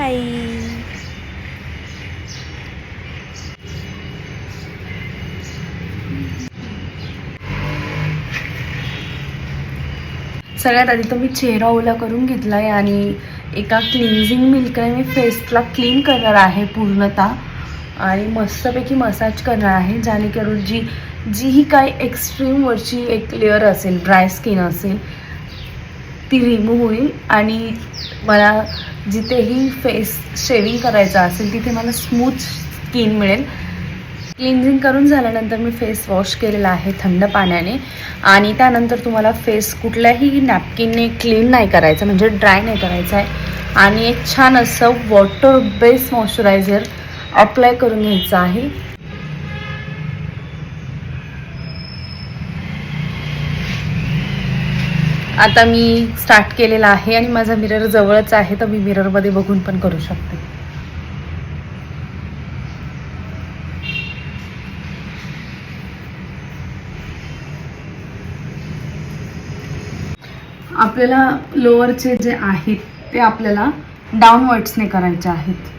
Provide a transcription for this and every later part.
Bye. सगळ्यात आधी तर मी चेहरा ओला करून घेतला आहे आणि एका क्लिन्झिंग मिल्कने मी फेसला क्लीन करणार आहे पूर्णतः आणि मस्तपैकी मसाज करणार आहे, जेणेकरून जीही काही एक्स्ट्रीमवरची एक लेअर असेल, ड्राय स्किन असेल, ती रिमूव्ह होईल आणि मला जिथेही फेस शेविंग करायचं असेल तिथे मला स्मूथ स्किन मिळेल. क्लिन्झिंग करून झाल्यानंतर मी फेस वॉश केलेला आहे थंड पाण्याने आणि त्यानंतर तुम्हाला फेस कुठल्याही नॅपकिनने क्लीन नाही करायचं, म्हणजे ड्राय नाही करायचं आहे आणि एक छान असं वॉटर बेस्ड मॉइश्चरायझर अप्लाय करून घ्यायचं आहे. आता मी स्टार्ट केलेला आहे आणि माझा मिरर जवळच आहे, तर मी मिररमध्ये बघून पण करू शकते. आपल्याला लोअरचे जे आहेत ते आपल्याला डाऊनवर्ड्सने करायचे आहेत.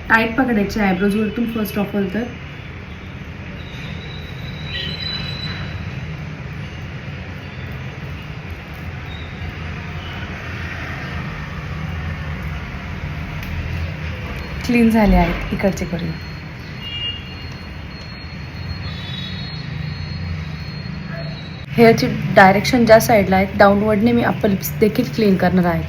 टाईट पकडायचे आयब्रोज वरतून फर्स्ट ऑफ ऑल. तर क्लीन झाले आहेत. इकडचे करूया. हेअरची डायरेक्शन ज्या साईडला आहे डाऊनवर्डने मी अप्पर लिप्स देखील क्लीन करणार आहे.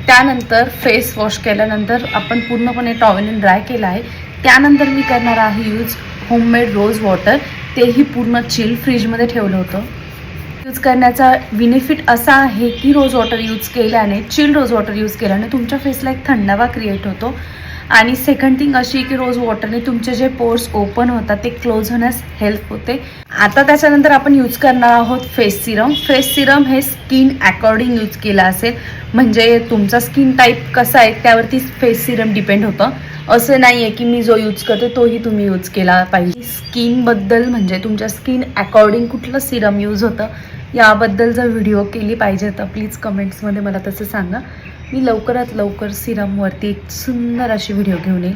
त्यानंतर फेस वॉश केल्यानंतर आपण पूर्णपणे टॉवेलने ड्राय केला आहे. त्यानंतर मी करणार आहे यूज होममेड रोज वॉटर. तेही पूर्ण चिल फ्रीजमध्ये ठेवलं होतं. यूज करण्याचा बेनिफिट असा आहे की रोज वॉटर यूज केल्याने, चिल रोज वॉटर यूज केल्याने तुमच्या फेसला एक थंडावा क्रिएट होतो. आणि सेकंड थिंग अशी की रोज वॉटरने तुमचे जे पोर्स ओपन होतात ते क्लोज होण्यास हेल्प होते. आता त्याच्यानंतर आपण यूज करणार आहोत फेस सिरम. फेस सिरम हे स्किन अकॉर्डिंग यूज केलं असेल, म्हणजे तुमचा स्किन टाईप कसा आहे त्यावरती फेस सिरम डिपेंड होतं. असं नाही आहे की मी जो यूज करते तोही तुम्ही यूज केला पाहिजे. स्किनबद्दल म्हणजे तुमच्या स्किन अकॉर्डिंग कुठलं सिरम यूज होतं याबद्दल जर व्हिडिओ केली पाहिजे तर प्लीज कमेंट्समध्ये मला तसं सांगा. मी लवकरात लवकर सिरमवरती एक सुंदर अशी व्हिडिओ घेऊन येईल.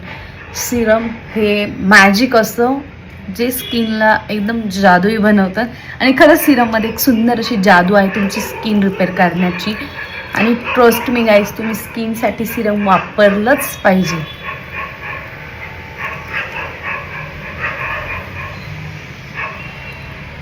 सिरम हे मॅजिक असतं जे स्किनला एकदम जादुई बनवतं आणि खरंच सिरममध्ये एक सुंदर अशी जादू आहे तुमची स्किन रिपेअर करण्याची. आणि ट्रस्ट मी गाईज, तुम्ही स्किनसाठी सिरम वापरलंच पाहिजे.